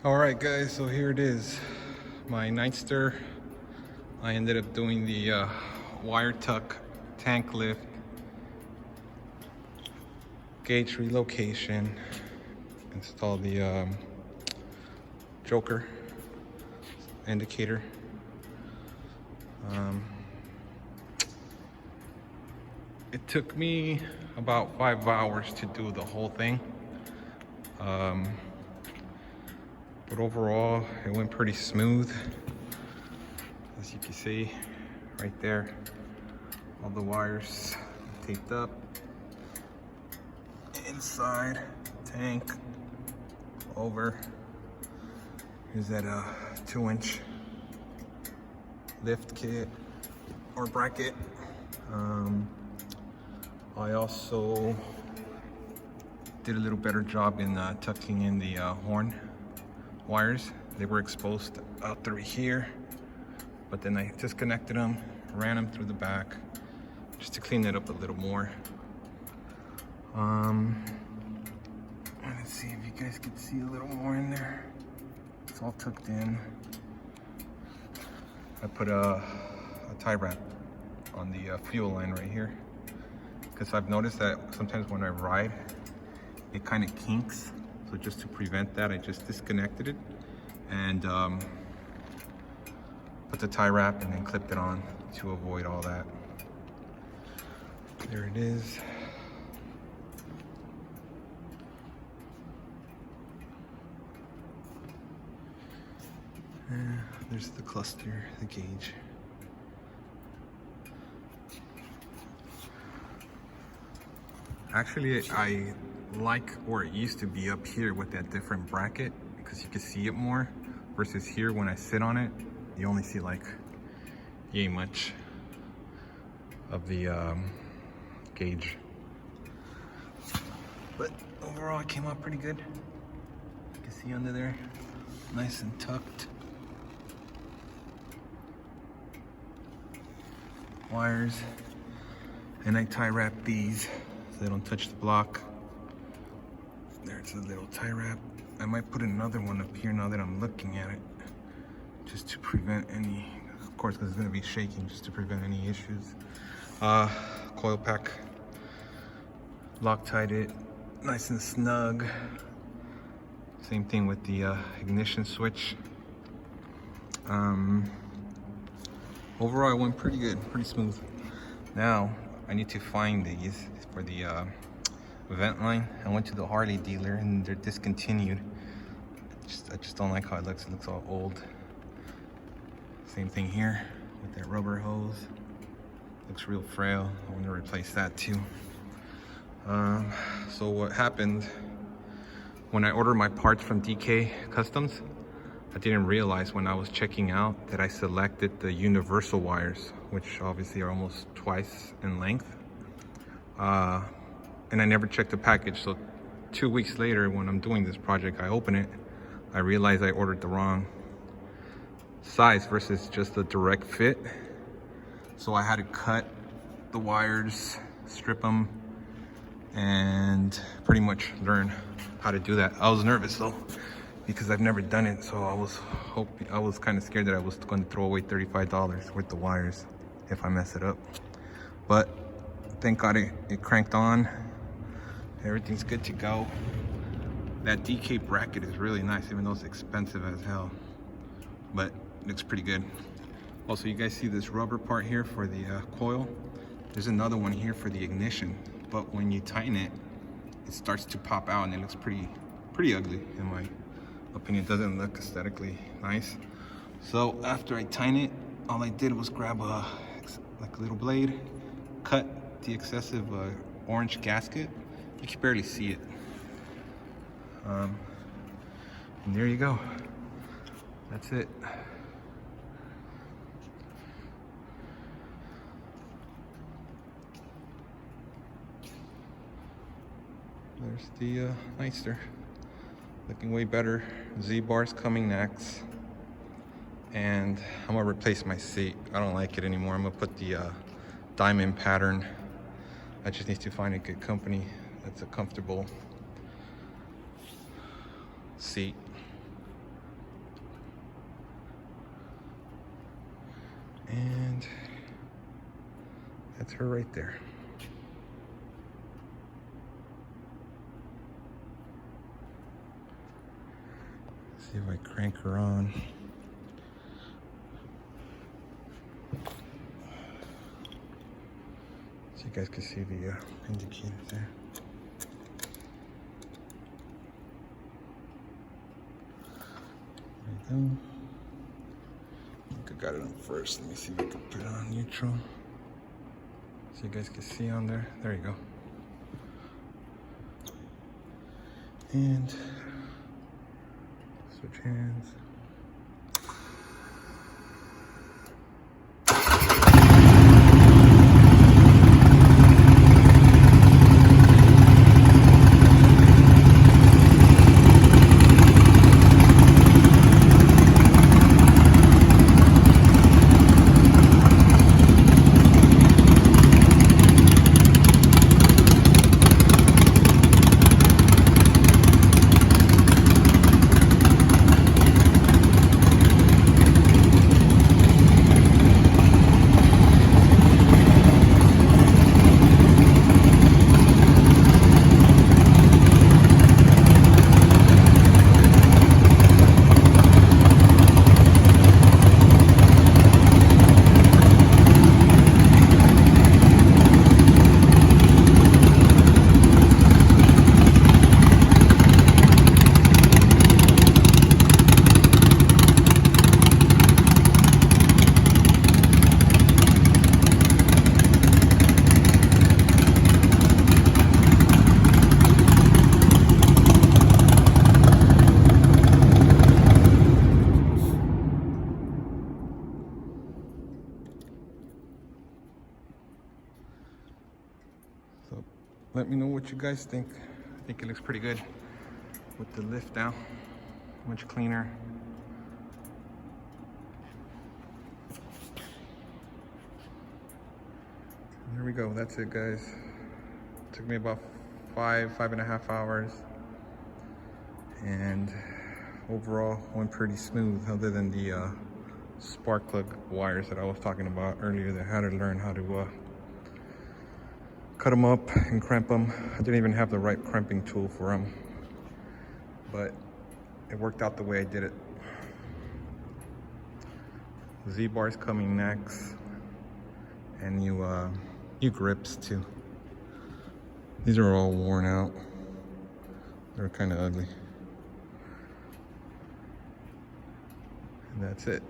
Alright guys, so here it is, my Nightster. I ended up doing the wire tuck, tank lift, gauge relocation, install the joker indicator. It took me about 5 hours to do the whole thing. But overall, it went pretty smooth. As you can see, right there, all the wires taped up. Inside, tank, over. Here's that 2-inch lift kit or bracket. I also did a little better job in tucking in the horn wires. They were exposed out through here, but then I disconnected them, ran them through the back just to clean it up a little more. Let's see if you guys can see a little more in there. It's all tucked in. I put a tie wrap on the fuel line right here, because I've noticed that sometimes when I ride, it kind of kinks. So just to prevent that, I just disconnected it and put the tie wrap and then clipped it on to avoid all that. There it is. There's the cluster, the gauge. Actually, I like where it used to be up here with that different bracket, because you can see it more, versus here when I sit on it, you only see like yay much of the gauge. But overall it came out pretty good. You can see under there, nice and tucked. Wires, and I tie wrap these so they don't touch the block. There's a little tie wrap. I might put another one up here now that I'm looking at it, just to prevent any, of course, because it's going to be shaking, just to prevent any issues. Coil pack, Loctite it, nice and snug. Same thing with the ignition switch. Overall, it went pretty good, pretty smooth. Now, I need to find these for the vent line. I went to the Harley dealer and they're discontinued. I just don't like how it looks. It looks all old. Same thing here with that rubber hose. Looks real frail. I want to replace that too. So what happened when I ordered my parts from DK Customs, I didn't realize when I was checking out that I selected the universal wires, which obviously are almost twice in length. And I never checked the package. So 2 weeks later, when I'm doing this project, I open it, I realized I ordered the wrong size versus just the direct fit. So I had to cut the wires, strip them, and pretty much learn how to do that. I was nervous though, because I've never done it. So I was kind of scared that I was going to throw away $35 worth of wires if I mess it up. But thank God it cranked on. Everything's good to go. That DK bracket is really nice, even though it's expensive as hell, but it looks pretty good. Also, you guys see this rubber part here for the coil. There's another one here for the ignition, but when you tighten it, it starts to pop out and it looks pretty ugly in my opinion. It doesn't look aesthetically nice. So after I tighten it, all I did was grab a little blade, cut the excessive orange gasket. You can barely see it. And there you go. That's it. There's the Nightster. Looking way better. Z-bars coming next. And I'm gonna replace my seat. I don't like it anymore. I'm gonna put the diamond pattern. I just need to find a good company that's a comfortable seat. And that's her right there. See if I crank her on. So you guys can see the indicator there. There we go. I think I got it on first. Let me see if I can put it on neutral. So you guys can see on there. There you go. And switch hands. So let me know what you guys think. I think it looks pretty good with the lift down. Much cleaner. Here we go. That's it, guys. Took me about 5.5 hours. And overall went pretty smooth, other than the spark plug wires that I was talking about earlier that I had to learn how to cut them up and crimp them. I didn't even have the right crimping tool for them, but it worked out the way I did it. Z-bars coming next, and new grips too. These are all worn out. They're kind of ugly. And that's it.